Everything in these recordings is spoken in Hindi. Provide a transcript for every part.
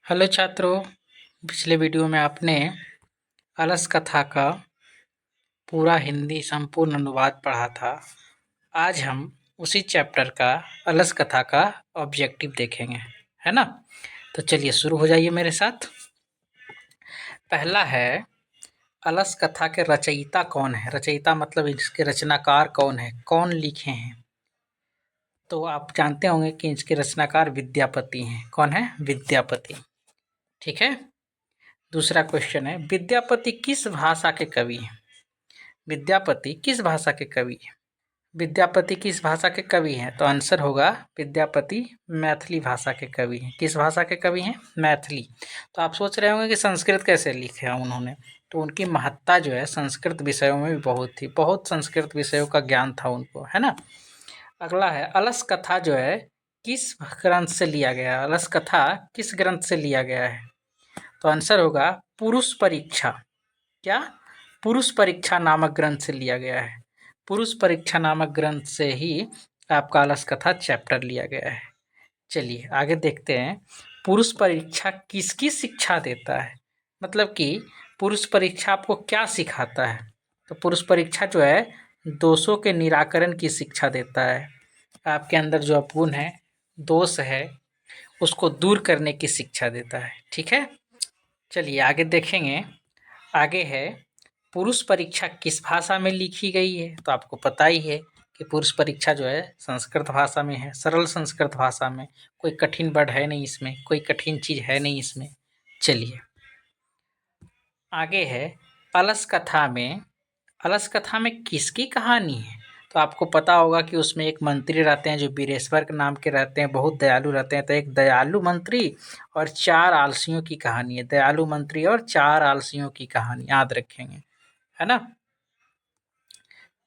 हेलो छात्रों, पिछले वीडियो में आपने अलस कथा का पूरा हिंदी संपूर्ण अनुवाद पढ़ा था। आज हम उसी चैप्टर का अलस कथा का ऑब्जेक्टिव देखेंगे, है ना। तो चलिए शुरू हो जाइए मेरे साथ। पहला है, अलस कथा के रचयिता कौन है। रचयिता मतलब इसके रचनाकार कौन है, कौन लिखे हैं। तो आप जानते होंगे कि इसके रचनाकार विद्यापति हैं। कौन है? विद्यापति। ठीक है। दूसरा क्वेश्चन है, विद्यापति किस भाषा के कवि हैं। विद्यापति किस भाषा के कवि हैं। विद्यापति किस भाषा के कवि हैं? तो आंसर होगा विद्यापति मैथिली भाषा के कवि हैं। किस भाषा के कवि हैं? मैथिली। तो आप सोच रहे होंगे कि संस्कृत कैसे लिखे हैं उन्होंने। तो उनकी महत्ता जो है संस्कृत विषयों में भी बहुत थी, बहुत संस्कृत विषयों का ज्ञान था उनको, है ना। अगला है, अलस कथा जो है किस ग्रंथ से लिया गया है। अलस कथा किस ग्रंथ से लिया गया है? तो आंसर होगा पुरुष परीक्षा। क्या? पुरुष परीक्षा नामक ग्रंथ से लिया गया है। पुरुष परीक्षा नामक ग्रंथ से ही आपका अलस कथा चैप्टर लिया गया है। चलिए आगे देखते हैं, पुरुष परीक्षा किसकी शिक्षा देता है। मतलब कि पुरुष परीक्षा आपको क्या सिखाता है। तो पुरुष परीक्षा जो है दोषों के निराकरण की शिक्षा देता है। आपके अंदर जो अवगुण है, दोष है, उसको दूर करने की शिक्षा देता है। ठीक है। चलिए आगे देखेंगे। आगे है, पुरुष परीक्षा किस भाषा में लिखी गई है। तो आपको पता ही है कि पुरुष परीक्षा जो है संस्कृत भाषा में है, सरल संस्कृत भाषा में। कोई कठिन वर्ड है नहीं इसमें, कोई कठिन चीज़ है नहीं इसमें। चलिए आगे है, अलस कथा में किसकी कहानी है। तो आपको पता होगा कि उसमें एक मंत्री रहते हैं जो बीरेश्वर के नाम के रहते हैं, बहुत दयालु रहते हैं। तो एक दयालु मंत्री और चार आलसियों की कहानी है। दयालु मंत्री और चार आलसियों की कहानी याद रखेंगे, है ना।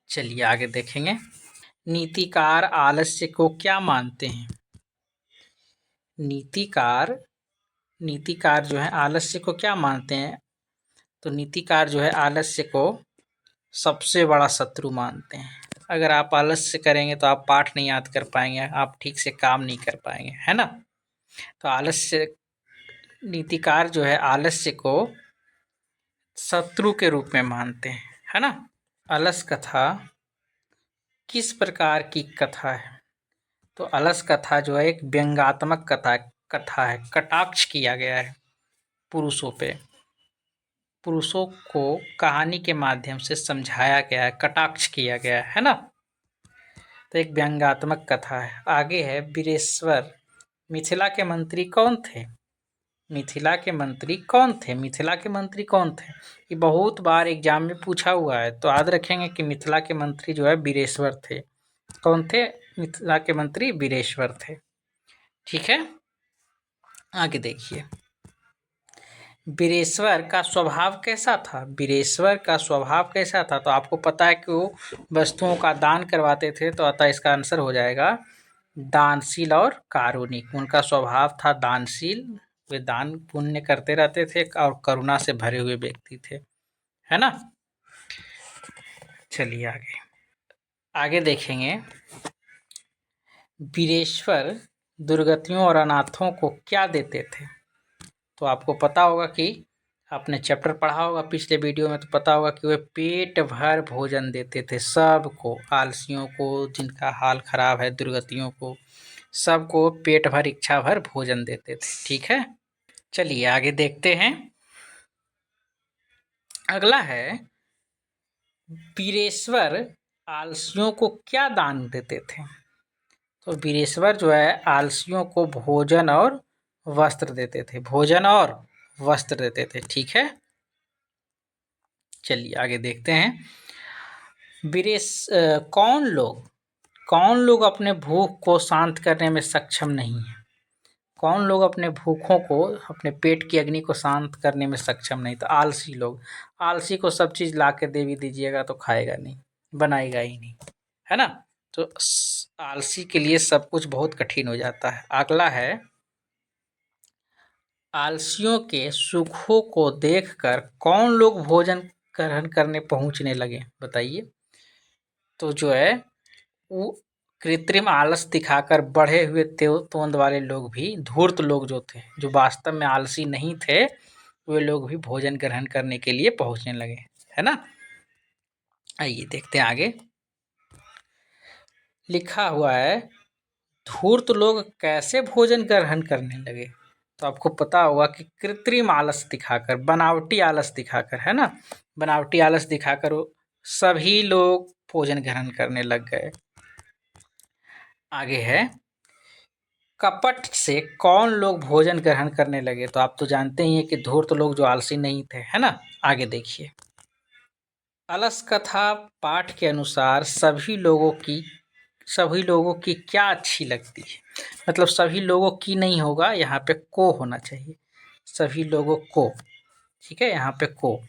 चलिए आगे देखेंगे, नीतिकार आलस्य को क्या मानते हैं। नीतिकार जो है आलस्य को क्या मानते हैं। तो नीतिकार जो है आलस्य को सबसे बड़ा शत्रु मानते हैं। अगर आप आलस्य करेंगे तो आप पाठ नहीं याद कर पाएंगे, आप ठीक से काम नहीं कर पाएंगे, है ना। तो आलस्य, नीतिकार जो है आलस्य को शत्रु के रूप में मानते हैं, है ना। अलस कथा किस प्रकार की कथा है। तो अलस कथा जो है एक व्यंग्यात्मक कथा है। कटाक्ष किया गया है पुरुषों पे। पुरुषों को कहानी के माध्यम से समझाया गया है, कटाक्ष किया गया है ना। तो एक व्यंग्यात्मक कथा है। आगे है, बीरेश्वर मिथिला के मंत्री कौन थे। मिथिला के मंत्री कौन थे। मिथिला के मंत्री कौन थे, ये बहुत बार एग्जाम में पूछा हुआ है। तो याद रखेंगे कि मिथिला के मंत्री जो है बीरेश्वर थे। कौन थे? मिथिला के मंत्री बीरेश्वर थे। ठीक है। आगे देखिए, बीरेश्वर का स्वभाव कैसा था। बीरेश्वर का स्वभाव कैसा था? तो आपको पता है कि वो वस्तुओं का दान करवाते थे। तो अतः इसका आंसर हो जाएगा दानशील और कारुणिक। उनका स्वभाव था दानशील, वे दान पुण्य करते रहते थे और करुणा से भरे हुए व्यक्ति थे, है ना। चलिए आगे देखेंगे, बीरेश्वर दुर्गतियों और अनाथों को क्या देते थे। तो आपको पता होगा कि आपने चैप्टर पढ़ा होगा पिछले वीडियो में, तो पता होगा कि वे पेट भर भोजन देते थे सबको। आलसियों को, जिनका हाल खराब है, दुर्गतियों को, सबको पेट भर, इच्छा भर भोजन देते थे। ठीक है। चलिए आगे देखते हैं। अगला है, बीरेश्वर आलसियों को क्या दान देते थे। तो बीरेश्वर जो है आलसियों को भोजन और वस्त्र देते थे। भोजन और वस्त्र देते थे। ठीक है। चलिए आगे देखते हैं, कौन लोग अपने भूख को शांत करने में सक्षम नहीं है। कौन लोग अपने भूखों को, अपने पेट की अग्नि को शांत करने में सक्षम नहीं। तो आलसी लोग। आलसी को सब चीज़ ला के दे भी दीजिएगा तो खाएगा नहीं, बनाएगा ही नहीं, है ना। तो आलसी के लिए सब कुछ बहुत कठिन हो जाता है। अगला है, आलसियों के सुखों को देखकर कौन लोग भोजन ग्रहण करने पहुंचने लगे। बताइए। तो जो है वो कृत्रिम आलस दिखाकर बढ़े हुए तोंद वाले लोग भी, धूर्त लोग जो थे, जो वास्तव में आलसी नहीं थे, वे लोग भी भोजन ग्रहण करने के लिए पहुंचने लगे, है ना। आइए देखते हैं आगे। लिखा हुआ है, धूर्त लोग कैसे भोजन ग्रहण करने लगे। तो आपको पता होगा कि कृत्रिम आलस दिखाकर, बनावटी आलस दिखाकर, है ना, बनावटी आलस दिखाकर वो सभी लोग भोजन ग्रहण करने लग गए। आगे है, कपट से कौन लोग भोजन ग्रहण करने लगे। तो आप तो जानते ही हैं कि धूर्त लोग जो आलसी नहीं थे, है ना। आगे देखिए, अलस कथा पाठ के अनुसार सभी लोगों की क्या अच्छी लगती है। मतलब सभी लोगों की नहीं होगा, यहाँ पे को होना चाहिए, सभी लोगों को, ठीक है, यहाँ पे को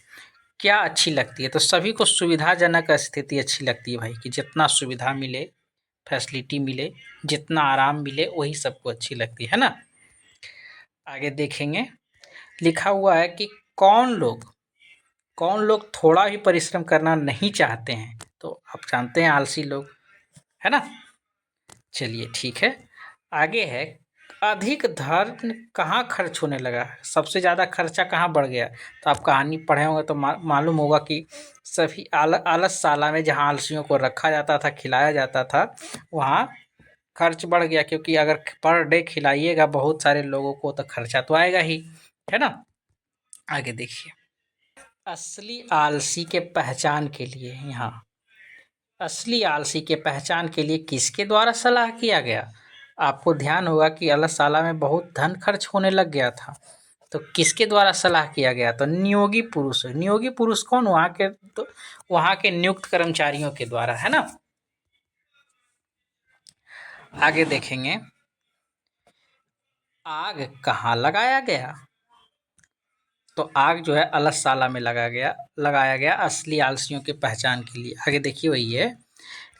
क्या अच्छी लगती है। तो सभी को सुविधाजनक स्थिति अच्छी लगती है भाई, कि जितना सुविधा मिले, फैसिलिटी मिले, जितना आराम मिले, वही सबको अच्छी लगती है ना। आगे देखेंगे, लिखा हुआ है कि कौन लोग थोड़ा भी परिश्रम करना नहीं चाहते हैं। तो आप जानते हैं आलसी लोग, है ना। चलिए ठीक है, आगे है, अधिक धन कहाँ खर्च होने लगा, सबसे ज़्यादा खर्चा कहाँ बढ़ गया। तो आप कहानी पढ़े होंगे तो मालूम होगा कि सभी आलसशाला में जहाँ आलसियों को रखा जाता था, खिलाया जाता था, वहाँ खर्च बढ़ गया, क्योंकि अगर पर डे खिलाइएगा बहुत सारे लोगों को तो खर्चा तो आएगा ही, है ना। आगे देखिए, असली आलसी के पहचान के लिए, यहाँ असली आलसी के पहचान के लिए किसके द्वारा सलाह किया गया। आपको ध्यान होगा कि अलसशाला में बहुत धन खर्च होने लग गया था, तो किसके द्वारा सलाह किया गया। तो नियोगी पुरुष, नियोगी पुरुष कौन, वहाँ के, तो वहाँ के नियुक्त कर्मचारियों के द्वारा, है ना। आगे देखेंगे, आग कहाँ लगाया गया। तो आग जो है अलसशाला में लगाया गया असली आलसियों की पहचान के लिए। आगे देखिए, वही है,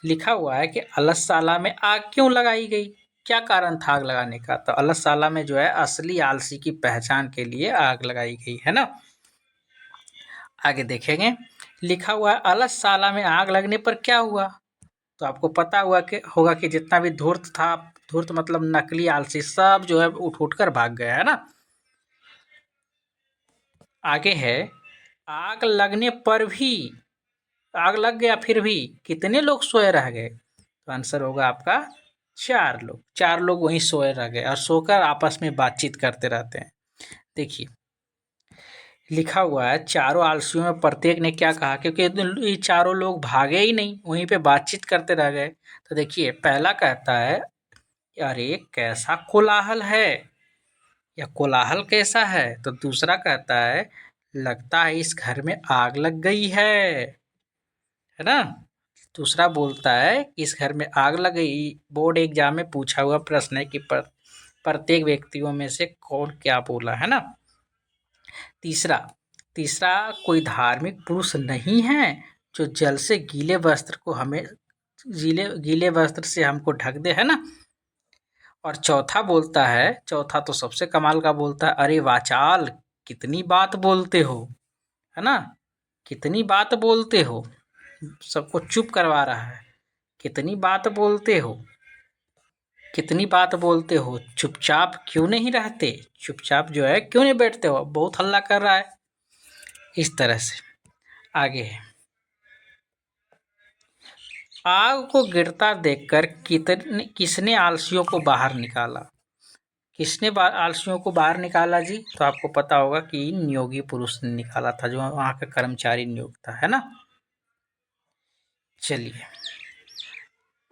लिखा हुआ है कि अलसशाला में आग क्यों लगाई गई, क्या कारण था आग लगाने का। तो अलसशाला में जो है असली आलसी की पहचान के लिए आग लगाई गई, है ना। आगे देखेंगे, लिखा हुआ है अलसशाला में आग लगने पर क्या हुआ। तो आपको पता होगा कि जितना भी धूर्त था, धूर्त मतलब नकली आलसी, सब जो है उठ उठ कर भाग गया, है ना। आगे है, आग लगने पर भी, आग लग गया फिर भी कितने लोग सोए रह गए। तो आंसर होगा आपका 4 लोग, 4 लोग वहीं सोए रह गए और सोकर आपस में बातचीत करते रहते हैं। देखिए, लिखा हुआ है, चारों आलसियों में प्रत्येक ने क्या कहा, क्योंकि ये चारों लोग भागे ही नहीं, वहीं पे बातचीत करते रह गए। तो देखिए, पहला कहता है, अरे कैसा कोलाहल है, या कोलाहल कैसा है। तो दूसरा कहता है, लगता है इस घर में आग लग गई है ना। दूसरा बोलता है कि इस घर में आग लग गई। बोर्ड एग्जाम में पूछा हुआ प्रश्न है कि प्रत्येक व्यक्तियों में से कौन क्या बोला, है ना। तीसरा तीसरा कोई धार्मिक पुरुष नहीं है जो जल से गीले वस्त्र को हमें गीले वस्त्र से हमको ढक दे, है ना। और चौथा तो सबसे कमाल का बोलता है, अरे वाचाल कितनी बात बोलते हो, है ना, कितनी बात बोलते हो, सबको चुप करवा रहा है। कितनी बात बोलते हो, कितनी बात बोलते हो, चुपचाप क्यों नहीं रहते, चुपचाप जो है क्यों नहीं बैठते हो, बहुत हल्ला कर रहा है, इस तरह से। आगे है, आग को गिरता देखकर किसने आलसियों को बाहर निकाला। किसने आलसियों को बाहर निकाला जी। तो आपको पता होगा कि नियोगी पुरुष ने निकाला था, जो वहाँ का कर्मचारी नियुक्त था, है ना। चलिए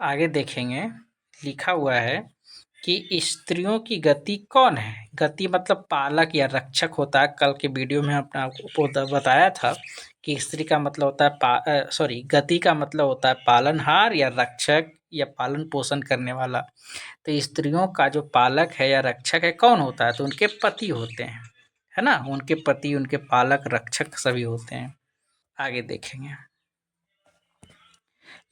आगे देखेंगे, लिखा हुआ है कि स्त्रियों की गति कौन है। गति मतलब पालक या रक्षक होता है। कल के वीडियो में आपने आपको बताया था कि स्त्री का मतलब होता है गति का मतलब होता है पालनहार या रक्षक या पालन पोषण करने वाला। तो स्त्रियों का जो पालक है या रक्षक है कौन होता है, तो उनके पति होते हैं, है ना। उनके पति, उनके पालक, रक्षक सभी होते हैं। आगे देखेंगे,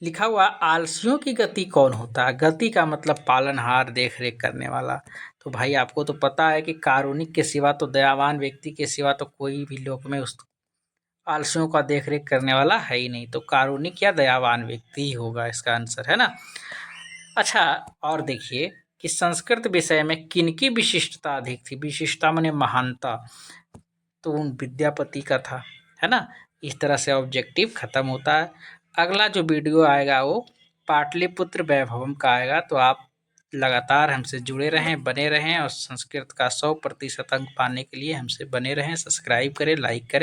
लिखा हुआ आलसियों की गति कौन होता है। गति का मतलब पालनहार, देख रेख करने वाला। तो भाई आपको तो पता है कि कारुणिक के सिवा, तो दयावान व्यक्ति के सिवा तो कोई भी लोक में उस आलसियों का देख रेख करने वाला है ही नहीं। तो कारुणिक या दयावान व्यक्ति ही होगा इसका आंसर, है ना। अच्छा, और देखिए कि संस्कृत विषय में किनकी विशिष्टता अधिक थी? विशिष्टता माने महानता, तो उन विद्यापति का था, है ना? इस तरह से ऑब्जेक्टिव खत्म होता है। अगला जो वीडियो आएगा वो पाटलिपुत्र वैभवम का आएगा, तो आप लगातार हमसे जुड़े रहें, बने रहें और संस्कृत का 100% अंक पाने के लिए हमसे बने रहें। सब्सक्राइब करें, लाइक करें।